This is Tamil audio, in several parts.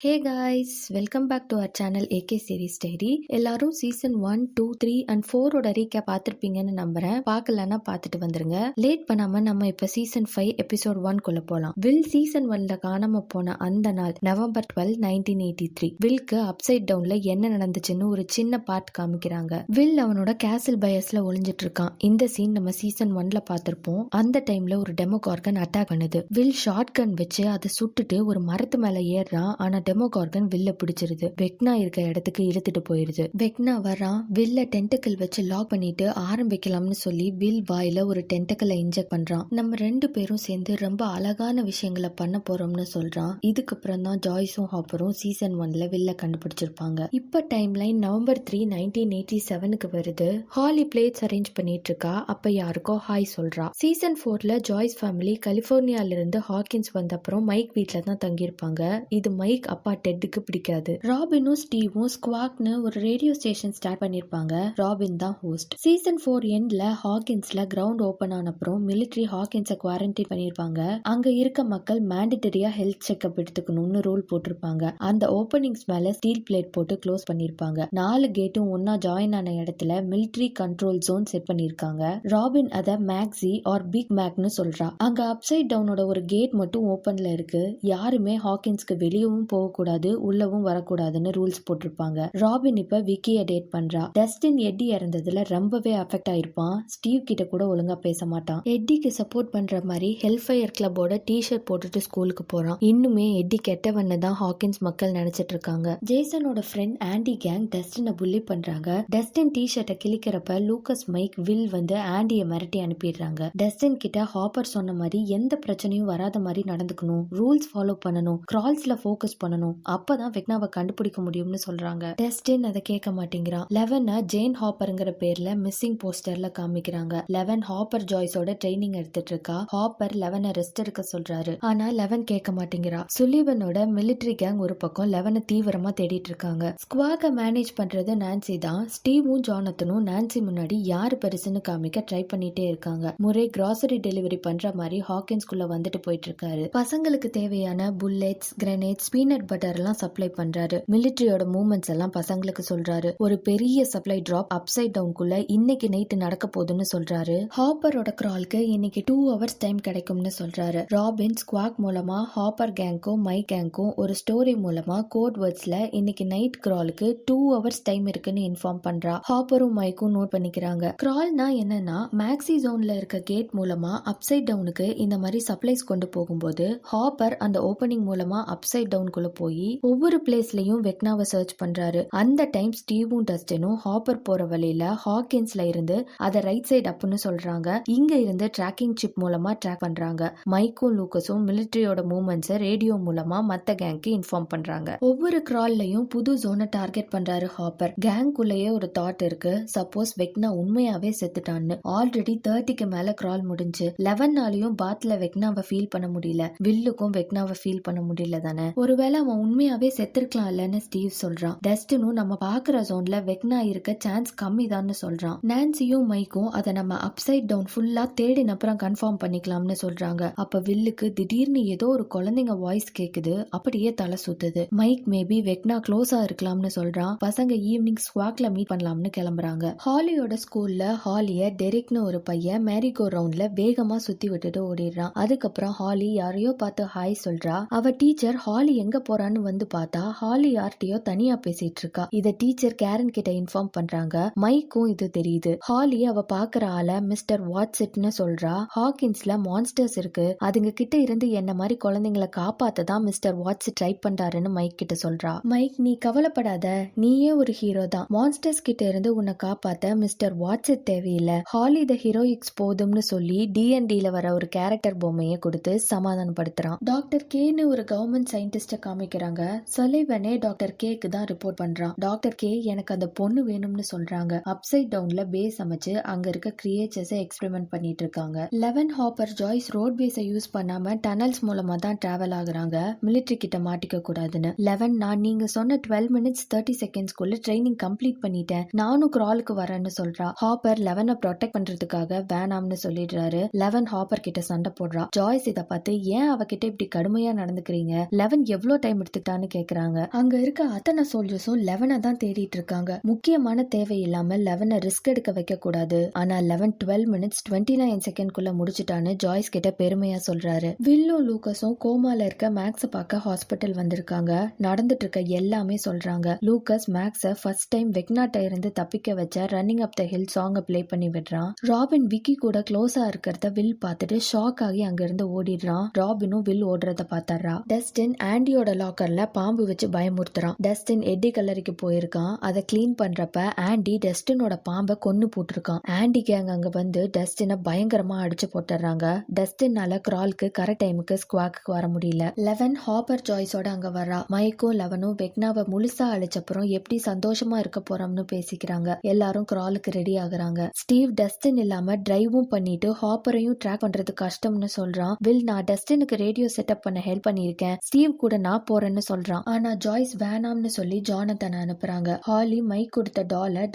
Hey guys, welcome back to our channel AK series diary. எல்லாரும் சீசன் 1, 2, 3 and 4 ரீகேப் பார்த்துருப்பீங்கன்னு நம்புறேன். பார்க்கலன்னா பார்த்துட்டு வந்துருங்க. லேட் பண்ணாம நம்ம இப்ப சீசன் 5 எபிசோட் 1 குள்ள போலாம். வில் சீசன் 1ல காணாம போன அந்த நாள் நவம்பர் 12, 1983. வில்க்கு அப்சைட் டவுன்ல என்ன நடந்துச்சுன்னு ஒரு சின்ன பார்ட் காமிக்கிறாங்க. வில் அவனோட கேசல் பயஸ்ல ஒளிஞ்சிட்டு இருக்கான். இந்த சீன் நம்ம சீசன் 1ல பார்த்திருப்போம். அந்த டைம்ல ஒரு டெமோகார்கன் அட்டாக் பண்ணுது. வில் ஷார்ட் கன் வச்சு அதை சுட்டுட்டு ஒரு மரத்து மேல ஏறான். ஆனா டெமோகார்கன் வில்ல பிடிச்சிருது. வெக்னா இருக்க இடத்துக்கு இழுத்துட்டு போயிருது. வெக்னா வரான். வில்ல டென்டக்கிள் வச்சு லாக் பண்ணிட்டு ஆரம்பிக்கலாம்னு சொல்லி வில் வாயில ஒரு டென்டக்கிளை இன்ஜெக்ட் பண்றான். நம்ம ரெண்டு பேரும் சேர்ந்து ரொம்ப அழகான விஷயங்களை பண்ண போறோம்னு சொல்றான். இதுக்கப்புறம் தான் ஜாய்ஸும் ஹாப்பரும் சீசன் 1ல வில்ல கண்டுபிடிச்சிருப்பாங்க. இப்ப டைம் லைன் நவம்பர் 3, 1987க்கு வருது. ஹாலி பிளேட்ஸ் அரேஞ்ச் பண்ணிட்டு இருக்கா. அப்ப யாருக்கோ ஹாய் சொல்றா. சீசன் 4ல ஜாய்ஸ் ஃபேமிலி கலிபோர்னியால இருந்து ஹாக்கின்ஸ் வந்த அப்புறம் மைக் வீட்ல தான் தங்கியிருப்பாங்க. இது மைக் அப்பா டெட்டுக்கு பிடிக்காது. ராபினும் ஸ்டீவும் ஸ்குவாக்னு ஒரு ரேடியோ ஸ்டேஷன் ஸ்டார்ட் பண்ணிருப்பாங்க. ராபின் தான் ஹோஸ்ட். சீசன் 4 எண்ட்ல ஹாக்கின்ஸ்ல கிரவுண்ட் ஓபன் ஆன அப்புறம் மிலிட்டரி ஹாக்கின்ஸை குவாரண்டைன் பண்ணிருப்பாங்க. அங்க இருக்க மக்கள் மேண்டட்டரியா ஹெல்த் செக்அப் எடுத்துக்கணும்னு ரூல் போட்டிருப்பாங்க. அந்த ஓபனிங்ஸ் மேல ஸ்டீல் பிளேட் போட்டு க்ளோஸ் பண்ணிருப்பாங்க. 4 கேட்டும் ஒன்னா ஜாயின் ஆன இடத்துல மிலிட்டரி கண்ட்ரோல் ஜோன் செட் பண்ணிருக்காங்க. ராபின் அத மேக்ஸி ஆர் பிக் மேக்னு சொல்றா. அங்க அப்சைட் டவுனோட ஒரு கேட் மட்டும் ஓபன்ல இருக்கு. யாருமே ஹாக்கின்ஸ்க்கு வெளியவும் போகக்கூடாது, உள்ளவும் வரக்கூடாதுன்னு ரூல்ஸ் போட்டிருப்பாங்க. ராபின் இப்ப விக்கிய டேட் பண்றா. டஸ்டின் எட்டி இறந்ததுல ரொம்பவே அஃபெக்ட் ஆயிருப்பான். ஸ்டீவ் கிட்ட கூட ஒழுங்கா பேச மாட்டான். எட்டிக்கு சப்போர்ட் பண்ற மாதிரி ஹெல்ஃபயர் கிளப்போட டி-ஷர்ட் போட்டுட்டு ஸ்கூலுக்கு போறான். இன்னுமே எட்டி கெட்டவன்னு தான் ஹாக்கின்ஸ் மக்கள் நினைச்சிட்டு இருக்காங்க. ஜேசனோட ஃப்ரெண்ட் ஆண்டி கேங் டஸ்டினை புல்லி பண்றாங்க. டஸ்டின் டி-ஷர்ட்டை கிழிக்கிறப்ப லூக்கஸ் மைக் வில் வந்து ஆண்டியை மிரட்டி அனுப்பிடுறாங்க. டஸ்டின் கிட்ட ஹாப்பர் சொன்ன மாதிரி எந்த பிரச்சனையும் வராத மாதிரி நடந்துக்கணும், ரூல்ஸ் ஃபாலோ பண்ணணும், கிரால்ஸ்ல ஃபோக்கஸ் பண்ணணும், அப்பதான் வெக்னாவை கண்டுபிடிக்க முடியும்னு சொல்றாங்க. டஸ்டின் அதை கேட்க மாட்டேங்கிறான். லெவனை ஜேன் ஹாப்பர்ங்கிற பேர்ல மிஸ்ஸிங் போஸ்டர்ல காமிக்கிறாங்க. லெவன் ஹாப்பர் ஜாய்ஸோட ட்ரைனிங் எடுத்துட்டு இருக்கா. ஹாப்பர் லெவனை ரெஸ்ட் எடுக்க சொல்றாரு. ஆனா லெவன் கேட்க மாட்டேங்கிறா. சுலிவனோட மிலிட்டரி கேங் ஒரு பக்கம் லெவனை தீவிரமா தேடிட்டு இருக்காங்க. ஸ்குவாக மேனேஜ் பண்றது நான்சி தான். ஸ்டீவும் ஜானத்தனும் நான்சி முன்னாடி யாரு பெருசுன்னு காமிக்க ட்ரை பண்ணிட்டே இருக்காங்க. முறை கிராசரி டெலிவரி பண்ற மாதிரி ஹாக்கின்ஸ்குள்ள வந்துட்டு போயிட்டு இருக்காரு. பசங்களுக்கு தேவையான புல்லெட்ஸ், கிரனேட்ஸ், பீனட் பட்டர் எல்லாம் சப்ளை பண்றாரு. மிலிட்டரியோட மூவ்மெண்ட்ஸ் எல்லாம் பசங்களுக்கு சொல்றாரு. ஒரு பெரிய சப்ளை டிராப் அப்சைட் டவுன்குள்ள இன்னைக்கு நைட் நடக்க போகுதுன்னு சொல்றாரு. ஹாப்பரோட கிரால்க்கு இன்னைக்கு 2 hours டைம் கிடைக்கும்னு சொல்றாரு. ராபின் ஸ்குவாக் மூலமா ஹாப்பர் கேங்க்கும் மைக் கேங்க்கும் ஒரு ஸ்டோரி மூலமா கோட் வேர்ட்ஸ்ல இன்னைக்கு நைட் கிராலுக்கு 2 hours டைம் இருக்குன்னு இன்ஃபார்ம் பண்றா. ஹாப்பரும் மைக்கும் நோட் பண்ணிக்கிறாங்க. கிரால்னா என்னன்னா மேக்ஸி ஜோன்ல இருக்க கேட் மூலமா அப்சைட் டவுனுக்கு இந்த மாதிரி சப்ளைஸ் கொண்டு போகும்போது ஹாப்பர் அந்த ஓபனிங் மூலமா அப்சைட் டவுனுக்குள்ள போய் ஒவ்வொரு பிளேஸ்லயும் வெக்னாவை சர்ச் பண்றாரு. அந்த டைம் ஸ்டீவும் டஸ்டினும் ஹாப்பர் போற வழியில ஹாக்கின்ஸ்ல இருந்து அதை ரைட் சைடு அப்னு சொல்றாங்க. இங்க இருந்து டிராக்கிங் சிப் மூலமா ட்ராக் பண்றாங்க. மைக்கும் லூக்கஸும் மிலிட்டரியோட மூவ்மெண்ட்ஸ் ரேடியோ மூலமா மத்த கேங்க்கு இன்ஃபார்ம் பண்றாங்க. ஒவ்வொரு கிரால்லையும் புது ஜோனை டார்கெட் பண்றாரு ஹாப்பர். கேங்குள்ளேயே ஒரு தாட் இருக்கு, சப்போஸ் வெக்னா உண்மையாவே செத்துட்டான்னு. ஆல்ரெடி 30க்கு மேல கிரால் முடிஞ்சு 11 பாத்ல வெக்னாவை ஃபீல் பண்ண முடியல. வில்லுக்கும் வெக்னாவை ஃபீல் பண்ண முடியல தானே. ஒருவேளை அவன் உண்மையாவே செத்துருக்கலாம் இல்லன்னு ஸ்டீவ் சொல்றான். டஸ்டினும் நம்ம பாக்குற ஜோன்ல வெக்னா இருக்க சான்ஸ் கம்மி தான் சொல்றான். நான்சியும் மைக்கும் அதை நம்ம அப்சைட் டவுன் ஃபுல்லா தேடின அப்புறம் கன்ஃபார்ம் பண்ணிக்கலாம்னு சொல்றாங்க. அப்ப வில்லுக்கு திடீர்னு ஏதோ ஒரு குழந்தைங்க வாய்ஸ் கேக்குது. அப்படியே தலை சுத்துது. மைக் மேபி வெக்னா க்ளோஸா இருக்கலாம்னு சொல்றான். பசங்க ஈவினிங் ஸ்குவாக்ல மீட் பண்ணலாம்னு கிளம்புறாங்க. ஹாலியோட ஸ்கூல்ல ஹாலிய டெரிக்னு ஒரு பையன் மேரிகோ ரவுண்ட்ல வேகமா சுத்தி விட்டுட்டு ஓடிடுறான். அதுக்கப்புறம் ஹாலி யாரையோ பார்த்து ஹாய் சொல்றா. அவ டீச்சர் ஹாலி எங்க போறான்னு வந்து பார்த்தா ஹாலி யார்கிட்டயோ தனியா பேசிட்டு இருக்கா. இத டீச்சர் கேரன் கிட்ட இன்ஃபார்ம் பண்றாங்க. மைக்கும் இது தெரியுது. ஹாலி அவ பாக்குற ஆள மிஸ்டர் வாட்ஸிட்னு சொல்றா. ஹாக்கின்ஸ்ல மான்ஸ்டர்ஸ் இருக்கு, அதுங்க கிட்ட இருந்து என்ன மாதிரி குழந்தைங்களை காப்பாத்ததான் மிஸ்டர் வாட்ஸிட் ட்ரை பண்றாருன்னு மைக் கிட்ட சொல்றா. மைக், நீ கவலைப்படாத, நீயே ஒரு ஹீரோ தான். மான்ஸ்டர்ஸ் கிட்ட இருந்து உன்னை காப்பாத்த மிஸ்டர் வாட்ஸிட் தேவையில்லை. ஹாலி த ஹீரோயிக்ஸ் போதும்னு சொல்லி D&Dல வர ஒரு கேரக்டர் பொம்மையை கொடுத்து சமாதானப்படுத்துறான். டாக்டர் கேன்னு ஒரு கவர்மெண்ட் சயின்டிஸ்ட காமிக்கிறாங்க. சலிவனே டாக்டர் கேக்கு தான் ரிப்போர்ட் பண்றான். டாக்டர் கே எனக்கு அந்த பொண்ணு வேணும்னு சொல்றாங்க. அப்சைட் டவுன்ல பேஸ் அமைச்சு அங்க இருக்க கிரியேச்சர்ஸை எக்ஸ்பெரிமெண்ட் பண்ணிட்டு இருக்காங்க. லெவன் ஹாப்பர் ஜாய்ஸ் ரோட் பேஸை யூஸ் பண்ணாம டனல்ஸ் மூலமா தான் டிராவல் ஆகுறாங்க, மிலிட்டரி கிட்ட மாட்டிக்க கூடாதுன்னு. லெவன், நான் நீங்க சொன்ன 12 minutes 30 secondsக்குள்ள ட்ரைனிங் கம்ப்ளீட் பண்ணிட்டேன், நானும் கிராலுக்கு வரேன்னு சொல்றா. ஹாப்பர் லெவனை ப்ரொடெக்ட் பண்றதுக்காக வேணாம்னு சொல்லிடுறாரு. லெவன் ஹாப்பர் கிட்ட சண்டை போடுறா. ஜாய்ஸ் இதை பார்த்து ஏன் அவகிட்ட இப்படி கடுமையா நடந்துக்கிறீங்க, லெவன் எவ்வளவு டைம் எடுத்துக்கிட்டான்னு கேக்குறாங்க. அங்க இருக்க அத்தனை சோல்ஜர்ஸும் 11 தான் தேடிட்டு இருக்காங்க. முக்கியமான தேவை இல்லாம 11 ரிஸ்க் எடுக்க வைக்க கூடாது. ஆனா 11 12 மினிட்ஸ் 29 செகண்ட்குள்ள முடிச்சிட்டான்னு ஜாய்ஸ் கிட்ட பெருமையா சொல்றாரு. வில்லும் லூக்கஸும் கோமால இருக்க மேக்ஸ பார்க்க ஹாஸ்பிட்டல் வந்திருக்காங்க. நடந்துட்டு இருக்க எல்லாமே சொல்றாங்க. லூக்கஸ் மேக்ஸ ஃபர்ஸ்ட் டைம் வெக்னாட்ட இருந்து தப்பிக்க வச்ச ரன்னிங் அப் த ஹில் சாங்க பிளே பண்ணி விடுறான். ராபின் விக்கி கூட க்ளோஸா இருக்கிறத வில் பார்த்துட்டு ஷாக் ஆகி அங்க இருந்து ஓடிடுறான். ராபினும் வில் ஓடுறத பார்த்தா. டஸ்டின் ஆண்டியோட லாக்கர்ல பாம்பு வச்சு பயமுறுத்துறான். டஸ்டின் எட்டி கல்லறைக்கு போயிருக்கான். அதை கிளீன் பண்றப்ப ஆண்டி டஸ்டினோட பாம்பை கொன்னு போட்டிருக்கான். ஆண்டி கேங் அங்க வந்து டஸ்டினை பயங்கரமா அடிச்சு போட்டுறாங்க. டஸ்டினால கிரால்க்கு கரெக்ட் டைமுக்கு ஸ்குவாக்கு வர முடியல. 11 ஹாப்பர் ஜாய்ஸோட அங்க வரா. மைக்கும் 11ம் வெக்னாவை முழுசா அழிச்சப்புறம் எப்படி சந்தோஷமா இருக்க போறோம்னு பேசிக்கிறாங்க. எல்லாரும் கிராலுக்கு ரெடி ஆகுறாங்க. ஸ்டீவ் டஸ்டின் இல்லாம டிரைவும் பண்ணிட்டு ஹாப்பரையும் ட்ராக் பண்றது கஷ்டம்னு சொல்றான். வில் நான் டஸ்டினுக்கு ரேடியோ செட்டப் பண்ண ஹெல்ப் பண்ணிருக்கேன். ஸ்டீவ் கூட நான் போறேன்னு சொல்றான். ஆனா ஜாய்ஸ் வேணாம்னு சொல்லி ஜானத்தனை அனுப்புறாங்க. ஹாலி மைக் கொடுத்த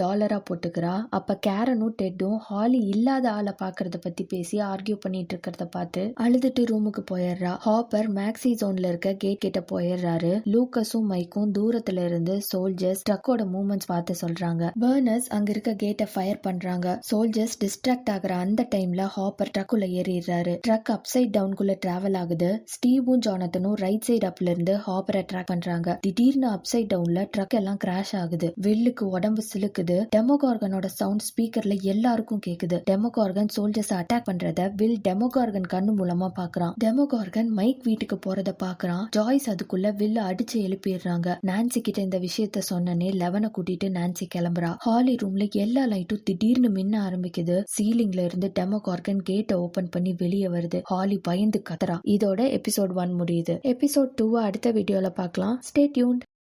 டாலரா போட்டுக்கிறா. அப்ப கேரனும் டெட்டும் ஹாலி இல்லாத ஆளை பாக்குறத பத்தி பேசி ஆர்கியூ பண்ணிட்டு இருக்கிறத பார்த்து அழுதுட்டு ரூமுக்கு போயிடுறா. ஹாப்பர் மேக்ஸி ஜோன்ல இருக்க கேட் கிட்ட போயிடுறாரு. லூக்கஸும் மைக்கும் தூரத்துல இருந்து சோல்ஜர்ஸ் ட்ரக்கோட மூவ்மெண்ட்ஸ் பார்த்து சொல்றாங்க. பர்னர்ஸ் அங்க இருக்க கேட்டை ஃபயர் பண்றாங்க. சோல்ஜர்ஸ் டிஸ்ட்ராக்ட் ஆகுற அந்த டைம்ல ஹாப்பர் ட்ரக்குள்ள ஏறிடுறாரு. ட்ரக் அப்சைட் டவுன்குள்ள டிராவல் ஆகுது. ஸ்டீவும் ஜானத்தனும் ரைட் சைடு அப்ல இருந்து ஹாப்பரை ட்ராக் பண்றாங்க. திடீர்னு அப்சைட் டவுன்ல ட்ரக் எல்லாம் கிராஷ் ஆகுது. வில்லுக்கு உடம்பு சிலுக்குது. டெமோகார்கனோட சவுண்ட் ஸ்பீக்கர்ல எல்லாருக்கும் கேக்குது. டெமோகார்கன் சோல்ஜர்ஸ் அட்டாக் பண்றத வில் டெமோகார்கன் கண்ணு மூலமா பாக்குறான். டெமோகார்கன் மைக் வீட்டுக்கு போறத பாக்குறான். ஜாய்ஸ் அதுக்குள்ள வில்ல அடிச்சு எழுப்பிடுறாங்க. நான்சி கிட்ட இந்த விஷயத்த சொன்னனே 11 கூட்டிட்டு நான்சி கிளம்புறா. ஹாலி ரூம்ல எல்லா லைட்டும் திடீர்னு மின்ன ஆரம்பிக்குது. சீலிங்ல இருந்து டெமோகார்கன் கேட்டை ஓபன் பண்ணி வெளியே வருது. ஹாலி பயந்து கத்துறா. இதோட எபிசோட் 1 முடியுது. எபிசோட் 2 அடுத்த வீடியோல பார்க்கலாம். Stay tuned.